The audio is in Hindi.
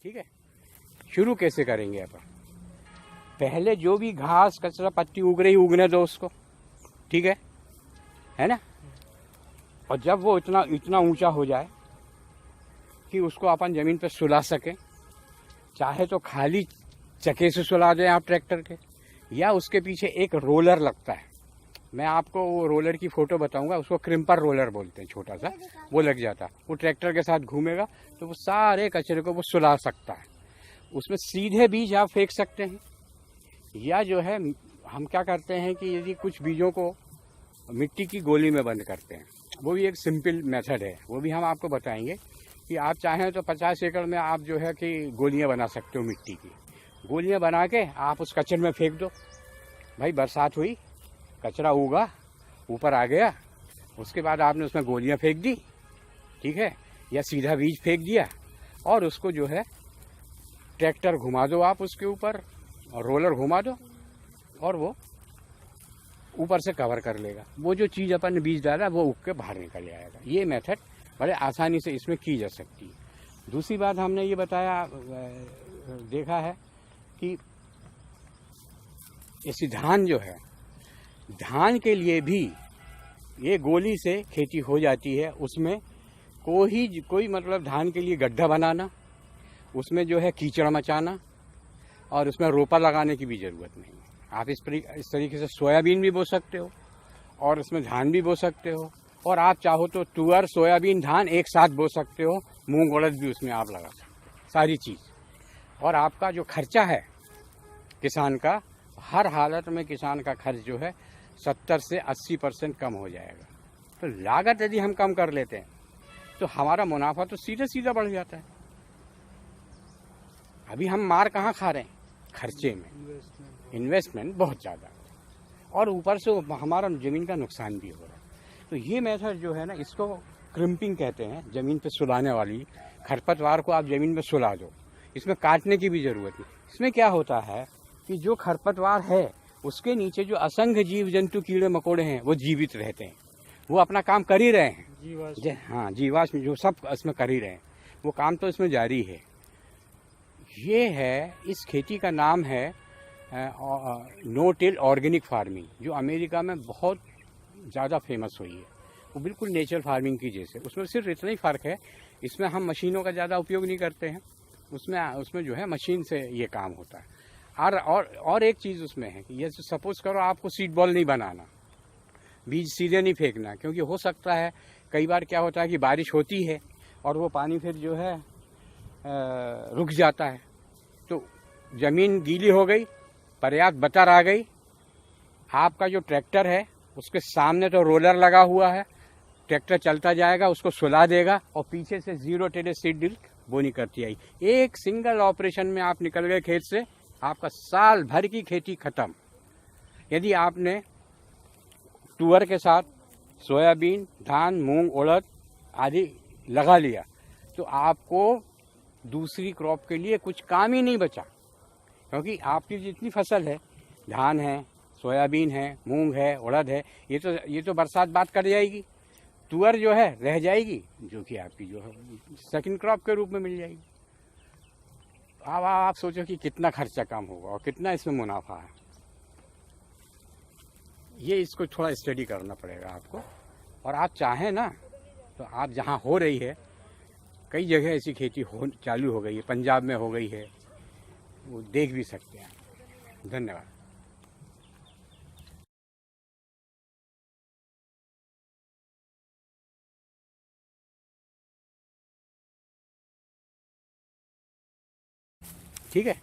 ठीक है। शुरू कैसे करेंगे अपन, पहले जो भी घास कचरा पत्ती उग रही उगने दो उसको, ठीक है ना। और जब वो इतना इतना ऊंचा हो जाए कि उसको अपन ज़मीन पे सुला सकें, चाहे तो खाली चके से सुला दें आप ट्रैक्टर के, या उसके पीछे एक रोलर लगता है, मैं आपको वो रोलर की फ़ोटो बताऊंगा, उसको क्रिम्पर रोलर बोलते हैं, छोटा सा वो लग जाता है, वो ट्रैक्टर के साथ घूमेगा तो वो सारे कचरे को वो सुला सकता है। उसमें सीधे बीज आप फेंक सकते हैं, या जो है हम क्या करते हैं कि यदि कुछ बीजों को मिट्टी की गोली में बंद करते हैं, वो भी एक सिंपल मेथड है, वो भी हम आपको बताएंगे कि आप चाहें तो 50 एकड़ में आप जो है कि गोलियां बना सकते हो, मिट्टी की गोलियां बना के आप उस कचरे में फेंक दो। भाई बरसात हुई, कचरा उगा, ऊपर आ गया, उसके बाद आपने उसमें गोलियां फेंक दी, ठीक है, या सीधा बीज फेंक दिया, और उसको जो है ट्रैक्टर घुमा दो आप उसके ऊपर, और रोलर घुमा दो, और वो ऊपर से कवर कर लेगा। वो जो चीज़ अपन ने बीज डाला वो उग के बाहर निकल जाएगा। ये मेथड बड़े आसानी से इसमें की जा सकती है। दूसरी बात हमने ये बताया, देखा है कि ऐसी धान जो है, धान के लिए भी ये गोली से खेती हो जाती है। उसमें कोई मतलब धान के लिए गड्ढा बनाना, उसमें जो है कीचड़ मचाना, और उसमें रोपा लगाने की भी ज़रूरत नहीं। आप इस तरीके से सोयाबीन भी बो सकते हो, और इसमें धान भी बो सकते हो, और आप चाहो तो तुअर सोयाबीन धान एक साथ बो सकते हो, मूंग उड़द भी उसमें आप लगा सकते हो, सारी चीज़। और आपका जो खर्चा है किसान का, हर हालत में किसान का खर्च जो है 70 से 80% कम हो जाएगा। तो लागत यदि हम कम कर लेते हैं तो हमारा मुनाफा तो सीधे सीधा बढ़ जाता है। अभी हम मार कहाँ खा रहे हैं, खर्चे में, इन्वेस्टमेंट बहुत ज़्यादा, और ऊपर से हमारा ज़मीन का नुकसान भी हो रहा है। तो ये मेथड जो है ना, इसको क्रिम्पिंग कहते हैं, ज़मीन पे सुलाने वाली। खरपतवार को आप ज़मीन में सुला दो, इसमें काटने की भी ज़रूरत नहीं। इसमें क्या होता है कि जो खरपतवार है उसके नीचे जो असंख्य जीव जंतु कीड़े मकोड़े हैं वो जीवित रहते हैं, वो अपना काम कर ही रहे हैं। हाँ, जीवाश्म जो सब इसमें कर ही रहे हैं, वो काम तो इसमें जारी है। ये है, इस खेती का नाम है नो टिल ऑर्गेनिक फार्मिंग, जो अमेरिका में बहुत ज़्यादा फेमस हुई है। वो बिल्कुल नेचुरल फार्मिंग की जैसे। उसमें सिर्फ इतना ही फ़र्क है, इसमें हम मशीनों का ज़्यादा उपयोग नहीं करते हैं, उसमें जो है मशीन से ये काम होता है। और एक चीज़ उसमें है कि ये सपोज़ करो आपको सीड बॉल नहीं बनाना, बीज सीधे नहीं फेंकना, क्योंकि हो सकता है कई बार क्या होता है कि बारिश होती है और वो पानी फिर जो है रुक जाता है, तो ज़मीन गीली हो गई, पर्याप्त बटर आ गई, आपका जो ट्रैक्टर है उसके सामने तो रोलर लगा हुआ है, ट्रैक्टर चलता जाएगा, उसको सुला देगा, और पीछे से 0 टिल सीड ड्रिल बोनी करती आई। एक सिंगल ऑपरेशन में आप निकल गए खेत से, आपका साल भर की खेती खत्म। यदि आपने तुअर के साथ सोयाबीन, धान, मूंग, उड़द आदि लगा लिया तो आपको दूसरी क्रॉप के लिए कुछ काम ही नहीं बचा, क्योंकि आपकी जितनी फसल है, धान है, सोयाबीन है, मूंग है, उड़द है, ये तो बरसात बाद कर जाएगी। तुअर जो है रह जाएगी, जो कि आपकी जो है सेकंड क्रॉप के रूप में मिल जाएगी। अब आप सोचो कि कितना खर्चा कम होगा और कितना इसमें मुनाफा है। ये इसको थोड़ा स्टडी करना पड़ेगा आपको। और आप चाहें ना तो आप जहाँ हो रही है, कई जगह ऐसी खेती चालू हो गई है, पंजाब में हो गई है, वो देख भी सकते हैं। धन्यवाद। ठीक है।